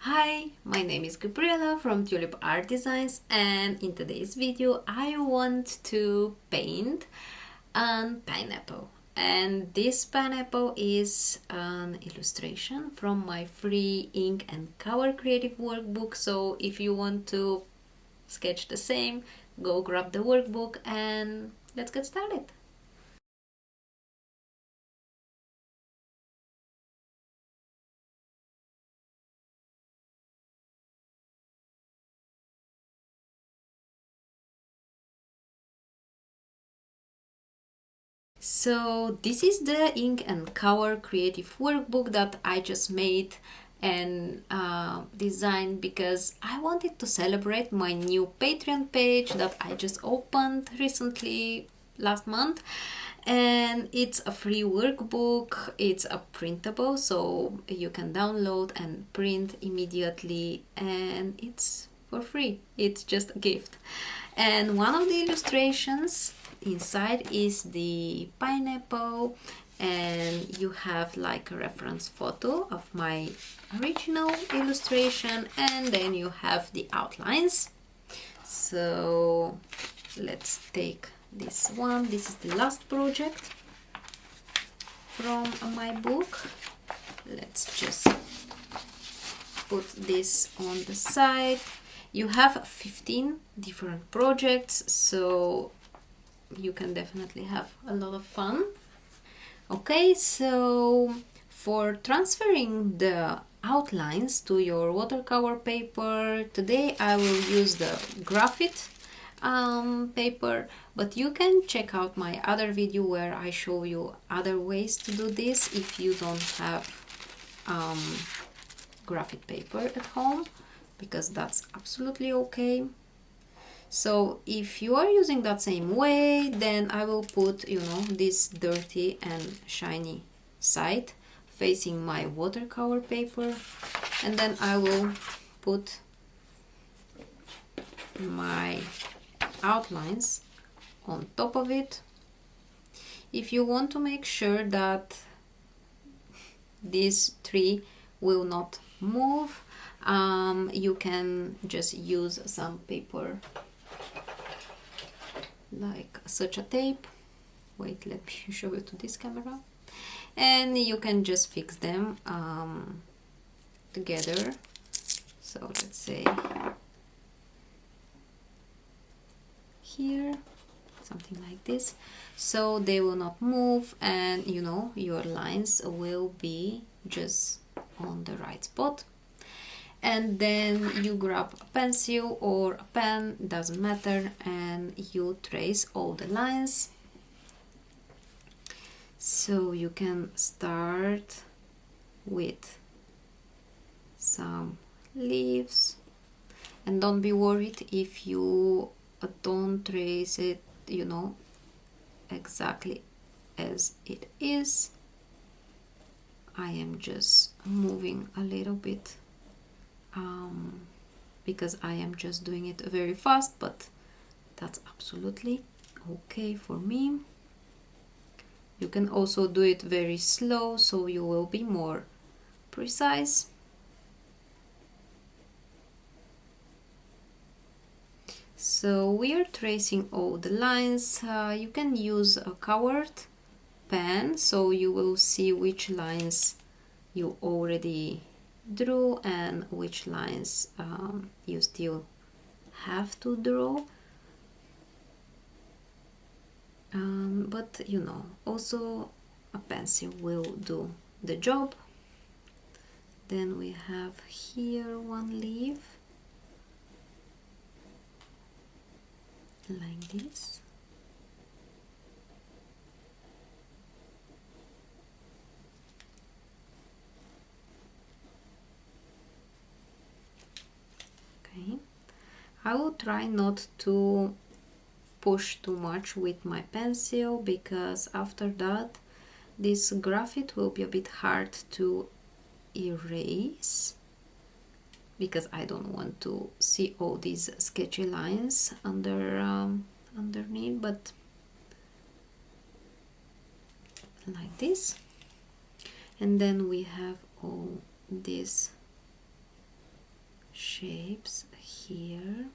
Hi, my name is Gabriela from Tulip Art Designs, and in today's video I want to paint an pineapple. And this pineapple is an illustration from my free Ink&Calor Creative Workbook. So if you want to sketch the same, go grab the workbook and let's get started. So this is the Ink&Calor Creative Workbook that I just made and designed because I wanted to celebrate my new Patreon page that I just opened recently last month. And it's a free workbook. It's a printable, so you can download and print immediately, and it's for free. It's just a gift. And one of the illustrations inside is the pineapple, and you have like a reference photo of my original illustration, and then you have the outlines. So let's take this one. This is the last project from my book. Let's just put this on the side. You have 15 different projects, so you can definitely have a lot of fun. Okay, so for transferring the outlines to your watercolor paper, today I will use the graphite paper, but you can check out my other video where I show you other ways to do this if you don't have graphite paper at home, because that's absolutely okay. So if you are using that same way, then I will put, this dirty and shiny side facing my watercolor paper, and then I will put my outlines on top of it. If you want to make sure that these three will not move, you can just use some paper like such a tape. Wait, let me show you to this camera, and you can just fix them together. So let's say here, something like this, so they will not move, and your lines will be just on the right spot. And then you grab a pencil or a pen, doesn't matter, and you trace all the lines. So you can start with some leaves, and don't be worried if you don't trace it exactly as it is. I am just moving a little bit because I am just doing it very fast, but that's absolutely okay for me. You can also do it very slow, so you will be more precise. So we are tracing all the lines. You can use a colored pen, so you will see which lines you already drew and which lines you still have to draw. But also a pencil will do the job. Then we have here one leaf like this. Okay, I will try not to push too much with my pencil, because after that this graphite will be a bit hard to erase, because I don't want to see all these sketchy lines underneath, but like this. And then we have all these shapes here.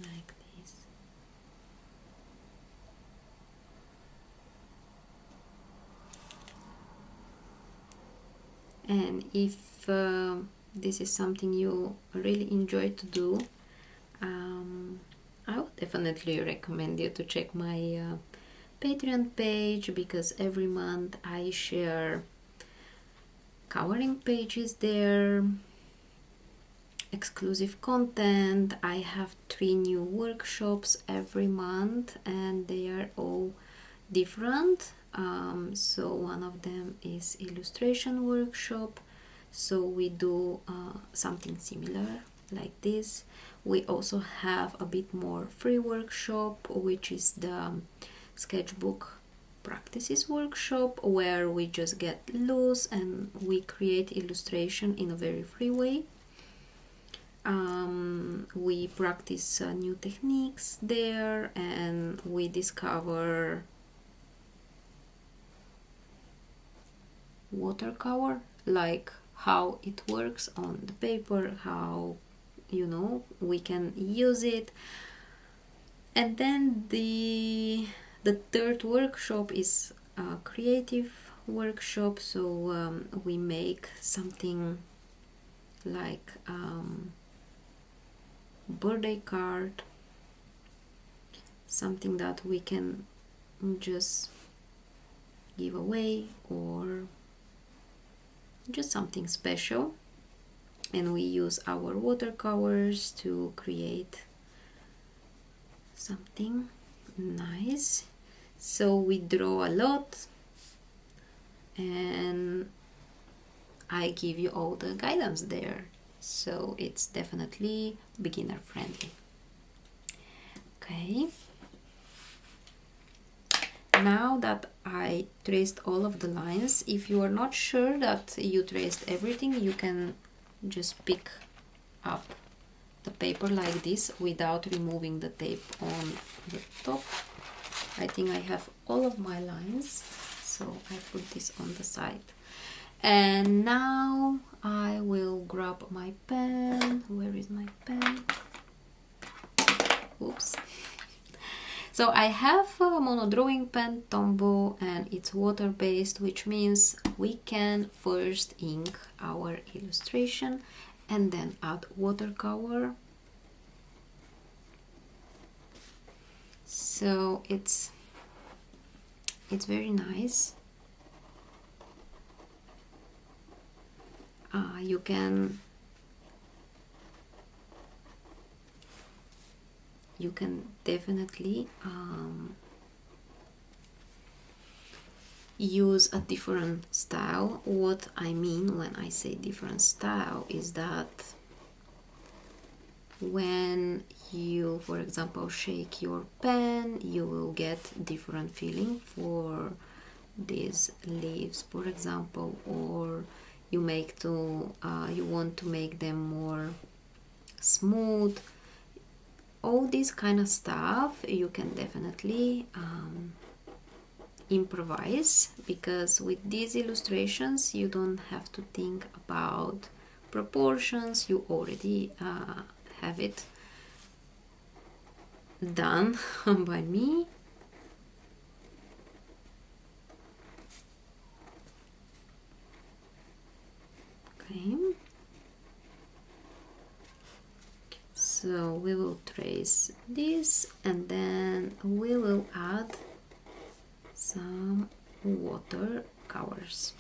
Like this. And if this is something you really enjoy to do, I would definitely recommend you to check my Patreon page, because every month I share coloring pages there, exclusive content. I have 3 new workshops every month and they are all different. So one of them is illustration workshop, so we do something similar like this. We also have a bit more free workshop, which is the sketchbook practices workshop, where we just get loose and we create illustration in a very free way. We practice new techniques there, and we discover watercolor, like how it works on the paper, how, you know, we can use it. And then the third workshop is a creative workshop, so we make something like birthday card, something that we can just give away, or just something special, and we use our watercolors to create something nice. So we draw a lot, and I give you all the guidance there, so it's definitely beginner friendly. Okay, now that I traced all of the lines, if you are not sure that you traced everything, you can just pick up the paper like this without removing the tape on the top. I think I have all of my lines, so I put this on the side. And now I will grab my pen. Where is my pen? Oops. So I have a mono drawing pen Tombow, and it's water based, which means we can first ink our illustration and then add watercolor. So it's very nice. You can definitely use a different style. What I mean when I say different style is that when you, for example, shake your pen, you will get different feeling for these leaves, for example, or you want to make them more smooth. All this kind of stuff you can definitely improvise, because with these illustrations you don't have to think about proportions. You already have it done by me. Okay, so we will trace this, and then we will add some watercolors.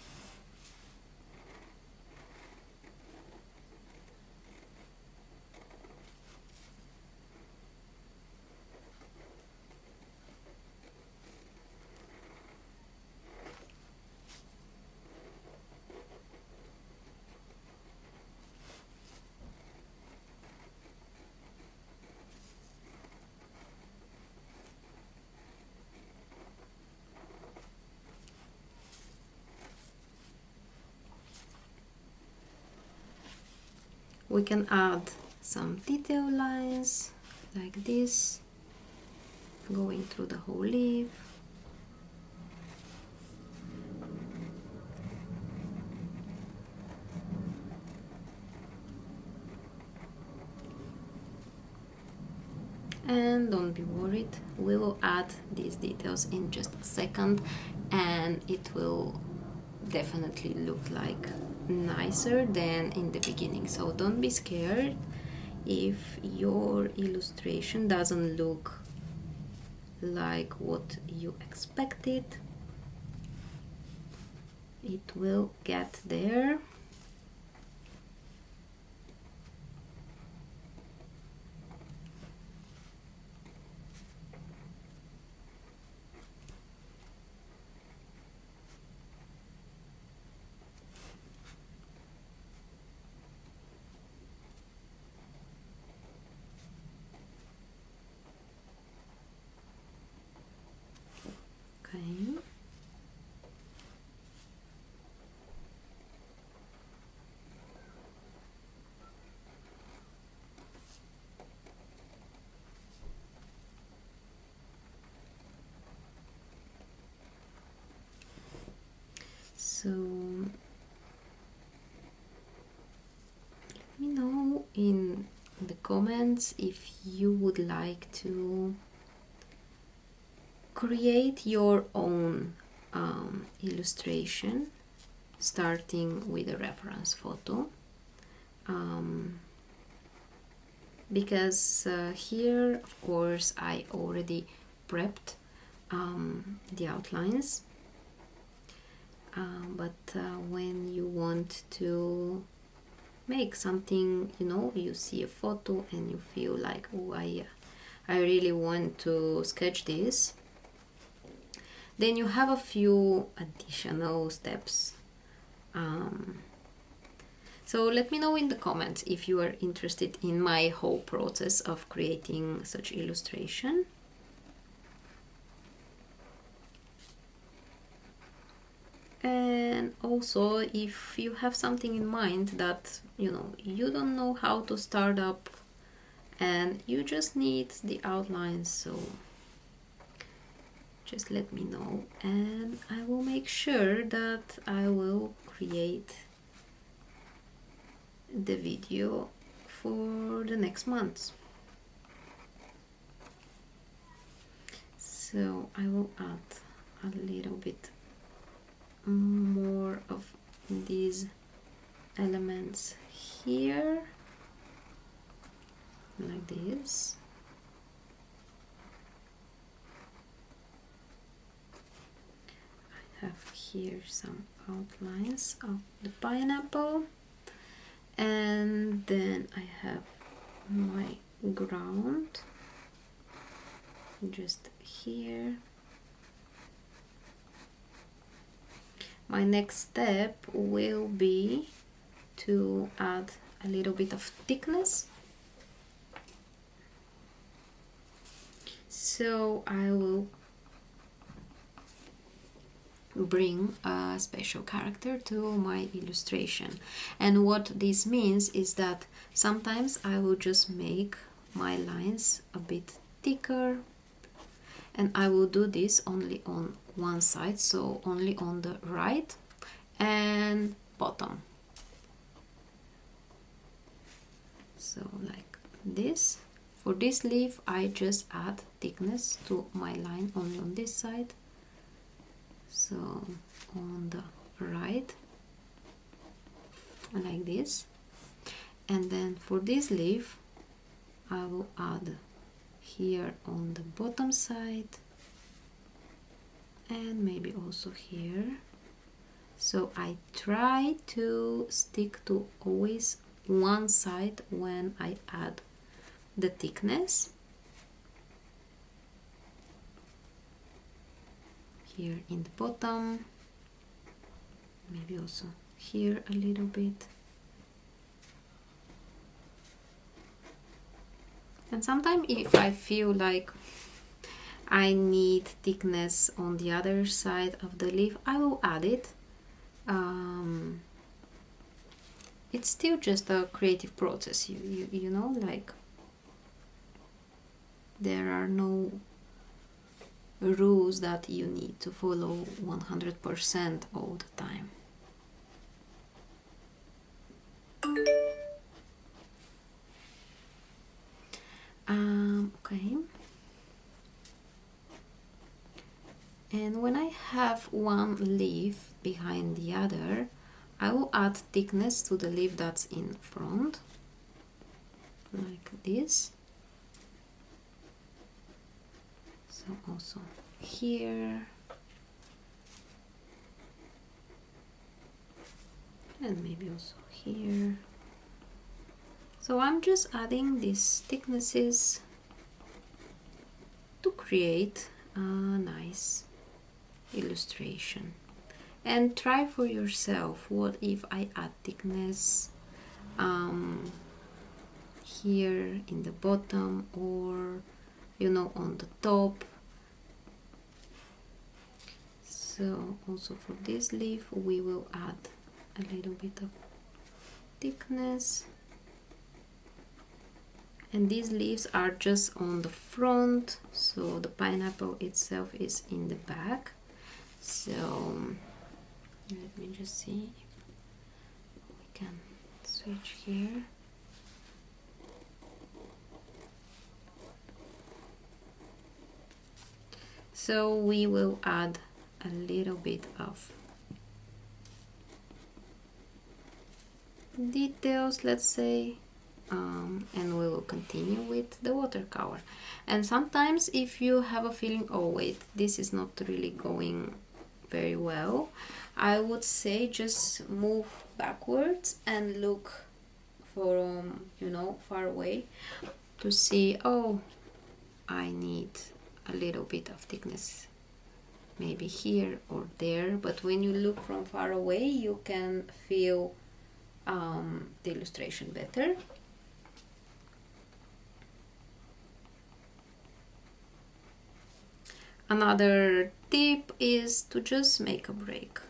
We can add some detail lines like this. going through the whole leaf. And don't be worried, we will add these details in just a second, and it will definitely look like nicer than in the beginning. So don't be scared if your illustration doesn't look like what you expected. It will get there. Okay. So let me know in the comments if you would like to create your own illustration starting with a reference photo, because here of course I already prepped the outlines, but when you want to make something, you know, you see a photo and you feel like, oh, I really want to sketch this, then you have a few additional steps. So let me know in the comments if you are interested in my whole process of creating such illustration. And also if you have something in mind that, you know, you don't know how to start up and you just need the outlines, so just let me know and I will make sure that I will create the video for the next month. So I will add a little bit more of these elements here, like this. I have here some outlines of the pineapple, and then I have my ground just here. My next step will be to add a little bit of thickness. So I will bring a special character to my illustration, and what this means is that sometimes I will just make my lines a bit thicker, and I will do this only on one side, so only on the right and bottom, so like this. For this leaf I just add thickness to my line only on this side, so on the right like this, and then for this leaf I will add here on the bottom side and maybe also here. So I try to stick to always one side when I add the thickness. Here in the bottom, maybe also here a little bit. And sometimes if I feel like I need thickness on the other side of the leaf, I will add it. It's still just a creative process, you know, like there are no rules that you need to follow 100% all the time. Okay. And when I have one leaf behind the other, I will add thickness to the leaf that's in front, like this. So also here, and maybe also here. So I'm just adding these thicknesses to create a nice illustration. And try for yourself, what if I add thickness here in the bottom, or you know, on the top. So also for this leaf we will add a little bit of thickness, and these leaves are just on the front, so the pineapple itself is in the back. So let me just see if we can switch here. So we will add a little bit of details, let's say, and we will continue with the watercolor. And sometimes if you have a feeling, oh wait, this is not really going very well, I would say just move backwards and look from, you know, far away to see, oh, I need a little bit of thickness, maybe here or there. But when you look from far away, you can feel the illustration better. Another tip is to just make a break.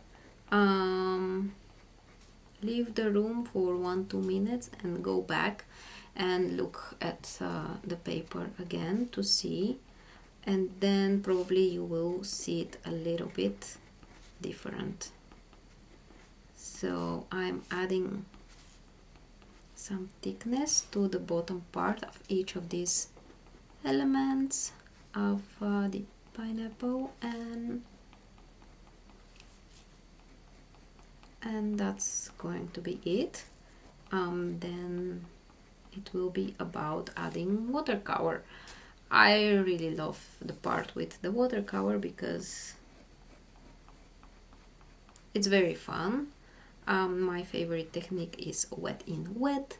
Leave the room for 1-2 minutes and go back and look at the paper again to see, and then probably you will see it a little bit different. So I'm adding some thickness to the bottom part of each of these elements of the pineapple, and that's going to be it. Then it will be about adding watercolor. I really love the part with the watercolor because it's very fun. My favorite technique is wet in wet.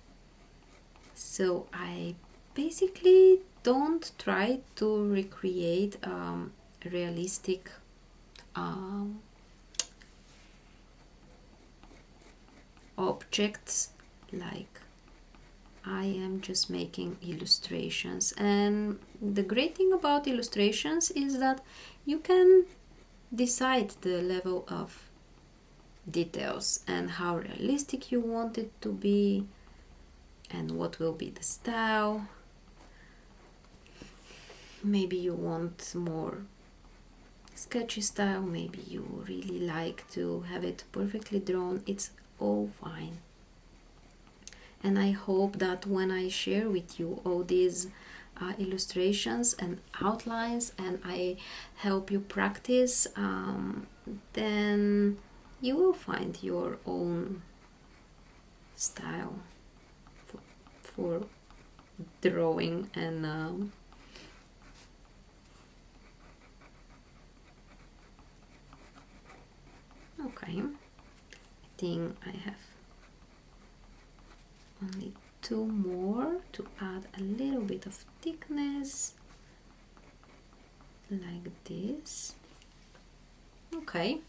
So I basically don't try to recreate realistic objects, like I am just making illustrations. And the great thing about illustrations is that you can decide the level of details and how realistic you want it to be and what will be the style. Maybe you want more sketchy style, maybe you really like to have it perfectly drawn. It's all fine. And I hope that when I share with you all these illustrations and outlines, and I help you practice, then you will find your own style for drawing. And okay, I think I have only 2 more to add a little bit of thickness like this. Okay,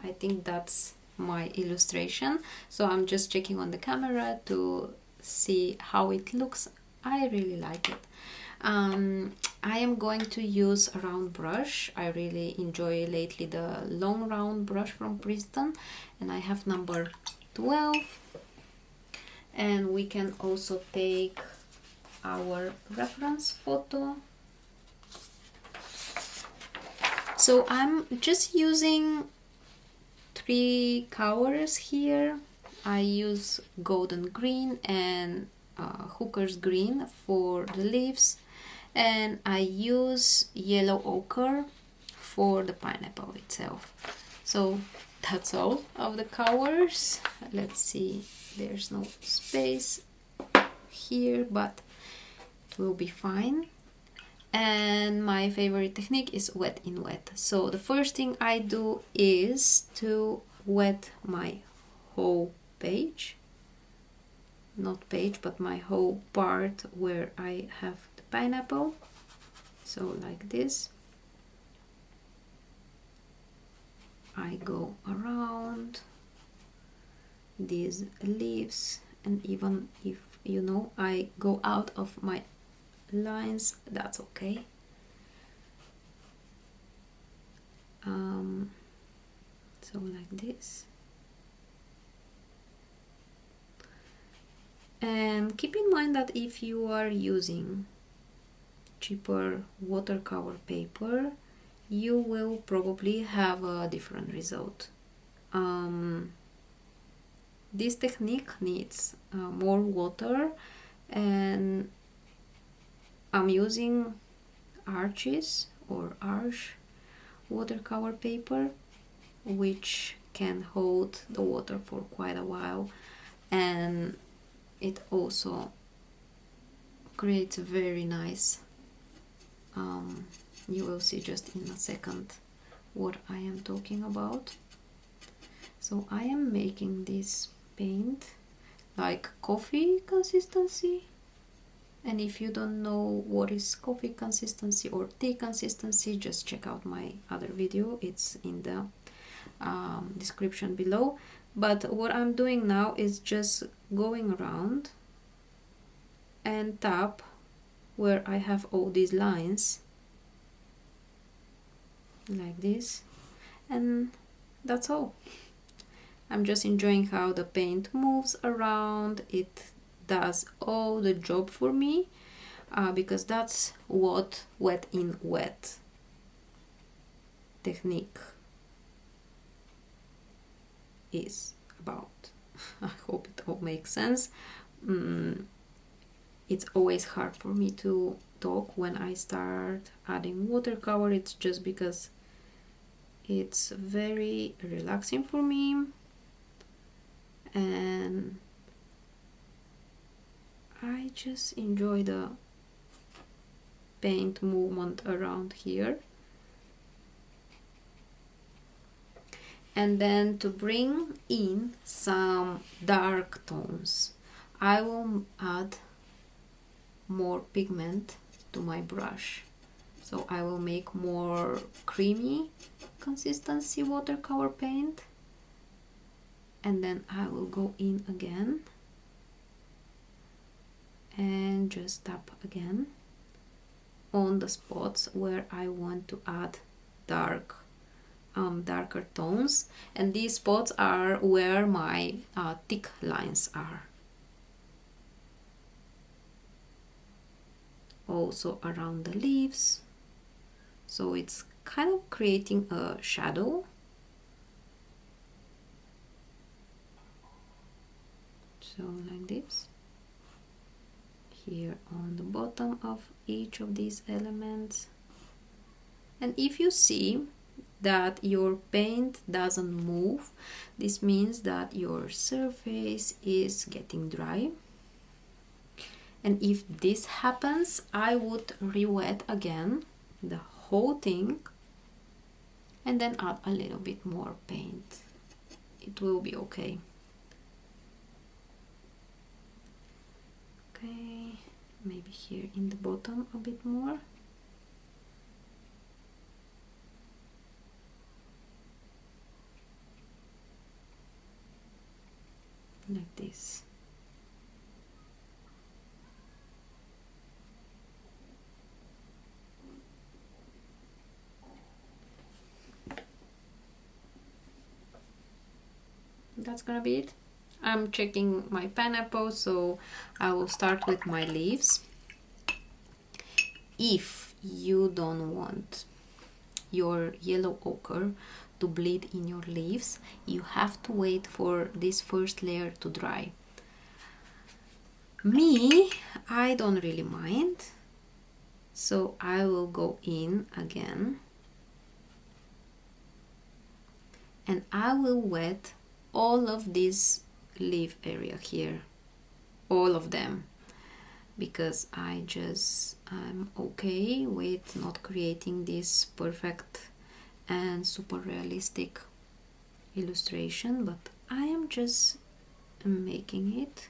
I think that's my illustration. So I'm just checking on the camera to see how it looks. I really like it. I am going to use a round brush. I really enjoy lately the long round brush from Princeton, and I have number 12. And we can also take our reference photo. So I'm just using 3 colors here. I use golden green and hooker's green for the leaves, and I use yellow ochre for the pineapple itself. So that's all of the colors. Let's see, there's no space here, but it will be fine. And my favorite technique is wet in wet. So the first thing I do is to wet my whole page, not page, but my whole part where I have the pineapple. So like this. I go around these leaves, and even if you know I go out of my lines, that's okay. So like this. And keep in mind that if you are using cheaper watercolor paper, you will probably have a different result. This technique needs more water, and I'm using Arches or Arch watercolor paper, which can hold the water for quite a while, and it also creates a very nice, you will see just in a second what I am talking about. So I am making this paint like coffee consistency, and if you don't know what is coffee consistency or tea consistency, just check out my other video, it's in the description below. But what I'm doing now is just going around and tap where I have all these lines like this, and that's all. I'm just enjoying how the paint moves around. It does all the job for me, because that's what wet in wet technique is about. I hope it all makes sense. It's always hard for me to talk when I start adding watercolor. It's just because it's very relaxing for me, and I just enjoy the paint movement around here. And then to bring in some dark tones, I will add more pigment to my brush. So I will make more creamy consistency watercolor paint, and then I will go in again and just tap again on the spots where I want to add darker tones, and these spots are where my thick lines are. Also around the leaves, so it's kind of creating a shadow. So like this, here on the bottom of each of these elements. And if you see that your paint doesn't move, this means that your surface is getting dry. And if this happens, I would re-wet again the whole thing and then add a little bit more paint. It will be okay. Okay, maybe here in the bottom a bit more. Like this. That's gonna be it. I'm checking my pineapple, so I will start with my leaves. If you don't want your yellow ochre to bleed in your leaves, you have to wait for this first layer to dry. Me, I don't really mind, so I will go in again and I will wet all of this leaf area here, all of them, because I'm okay with not creating this perfect and super realistic illustration, but I am just making it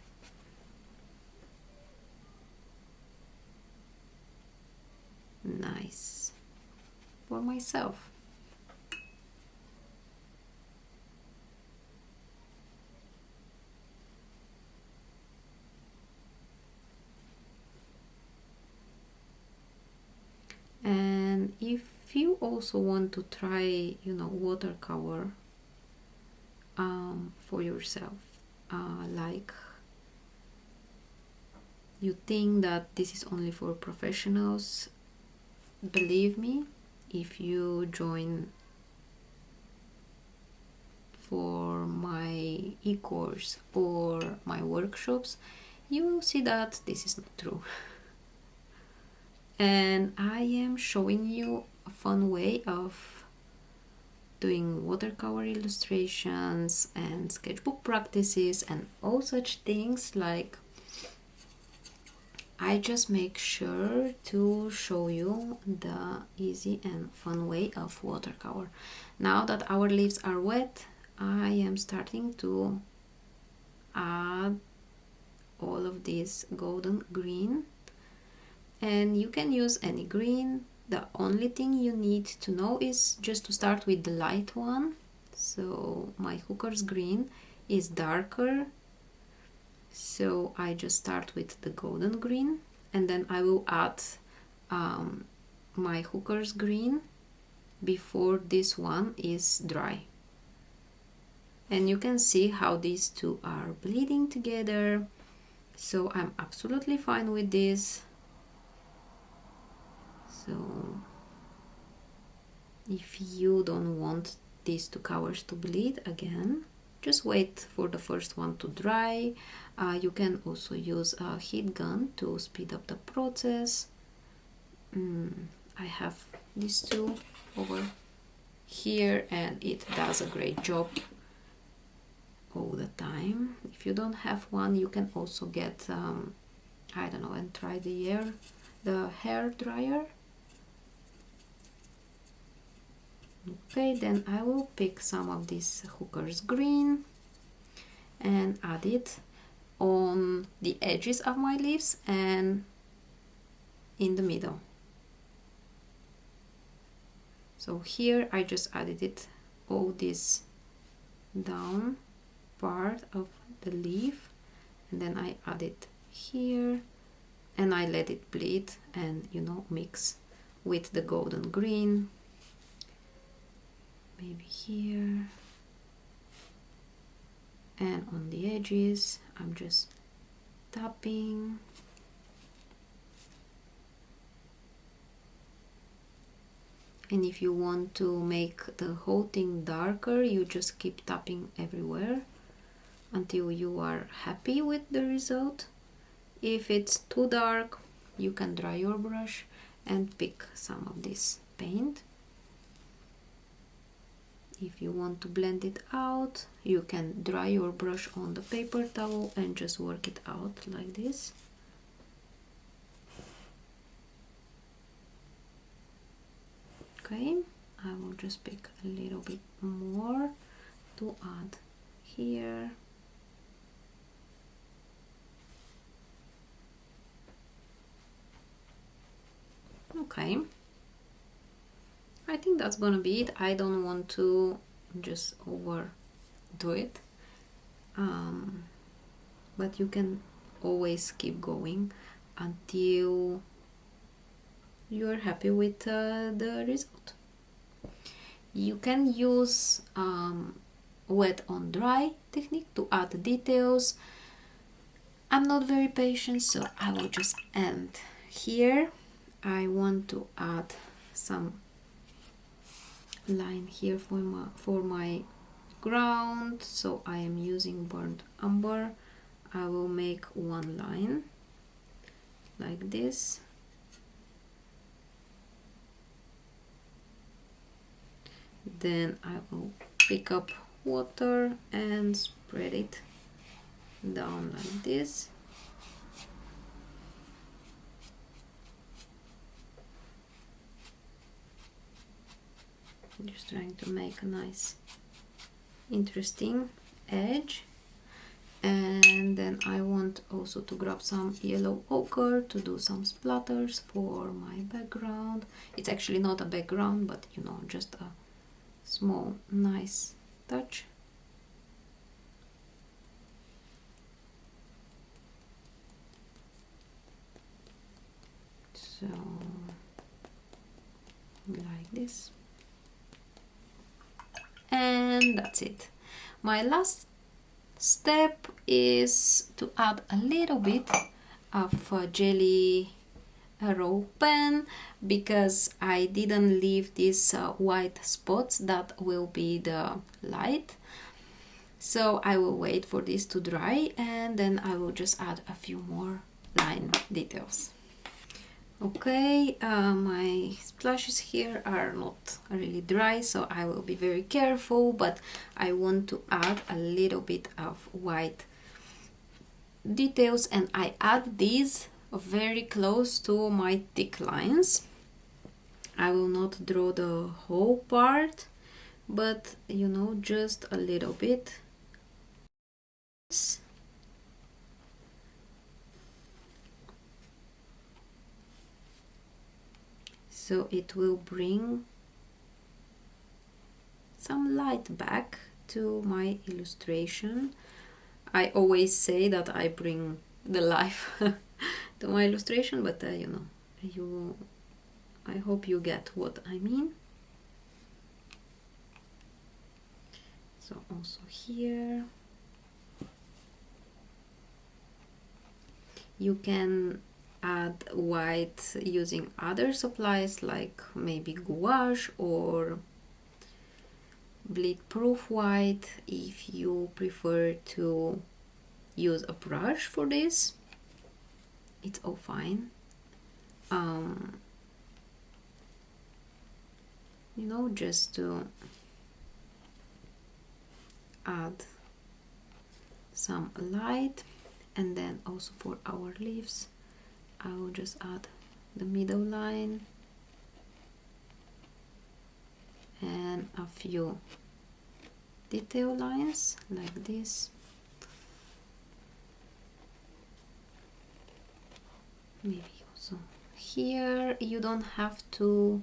nice for myself. And if you also want to try, watercolor for yourself, like you think that this is only for professionals, believe me, if you join for my e-course or my workshops, you will see that this is not true. And I am showing you a fun way of doing watercolor illustrations and sketchbook practices and all such things. Like, I just make sure to show you the easy and fun way of watercolor. Now that our leaves are wet, I am starting to add all of this golden green, and you can use any green. The only thing you need to know is just to start with the light one. So my hooker's green is darker, so I just start with the golden green, and then I will add my hooker's green before this one is dry. And you can see how these two are bleeding together, so I'm absolutely fine with this. So if you don't want these two colors to bleed again, just wait for the first one to dry. You can also use a heat gun to speed up the process. I have these two over here and it does a great job all the time. If you don't have one, you can also get I don't know, and try the hair dryer. Okay, then I will pick some of this hooker's green and add it on the edges of my leaves and in the middle. So here I just added it all this down part of the leaf, and then I add it here and I let it bleed and mix with the golden green. Maybe here, and on the edges I'm just tapping. And if you want to make the whole thing darker, you just keep tapping everywhere until you are happy with the result. If it's too dark, you can dry your brush and pick some of this paint. If you want to blend it out, you can dry your brush on the paper towel and just work it out like this. Okay, I will just pick a little bit more to add here. Okay, I think that's gonna be it. I don't want to just overdo it, but you can always keep going until you're happy with the result. You can use wet on dry technique to add details. I'm not very patient, so I will just end here. I want to add some line here for my ground, so I am using burnt umber. I will make one line like this. Then I will pick up water and spread it down like this. Just trying to make a nice interesting edge. And then I want also to grab some yellow ochre to do some splatters for my background. It's actually not a background, but you know, just a small nice touch. So like this, and that's it. My last step is to add a little bit of jelly roll pen, because I didn't leave these white spots that will be the light. So I will wait for this to dry, and then I will just add a few more line details. Okay, my splashes here are not really dry, so I will be very careful, but I want to add a little bit of white details, and I add these very close to my thick lines. I will not draw the whole part, but you know, just a little bit. So it will bring some light back to my illustration. I always say that I bring the life to my illustration, but you know, I hope you get what I mean. So also here you can add white using other supplies, like maybe gouache or bleed proof white, if you prefer to use a brush for this. It's all fine. You know, just to add some light. And then also for our leaves, I will just add the middle line and a few detail lines like this. Maybe also here. You don't have to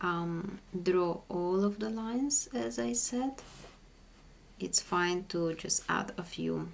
draw all of the lines, as I said. It's fine to just add a few.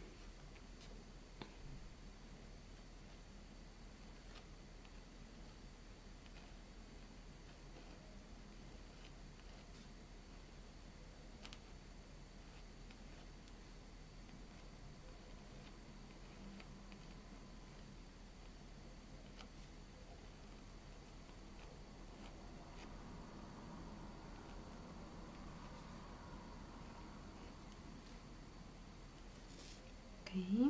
Okay,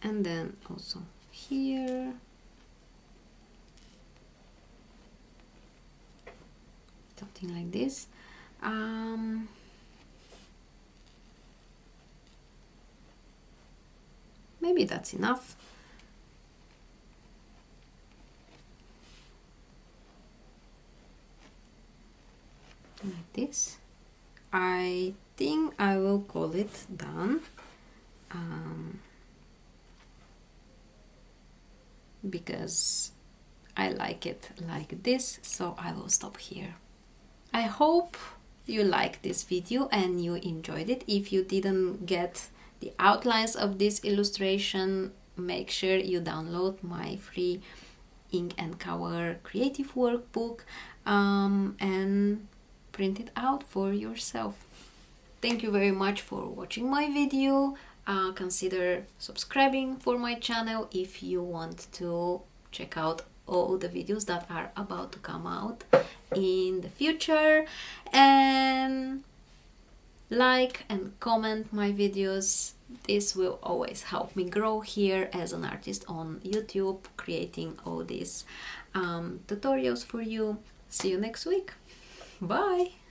and then also here. Something like this. Maybe that's enough. Like this. I think I will call it done, because I like it like this, so I will stop here. I hope you liked this video and you enjoyed it. If you didn't get the outlines of this illustration, make sure you download my free Ink&Calor Creative Workbook and print it out for yourself. Thank you very much for watching my video. Consider subscribing for my channel if you want to check out all the videos that are about to come out in the future, and like and comment my videos. This will always help me grow here as an artist on YouTube, creating all these tutorials for you. See you next week. Bye!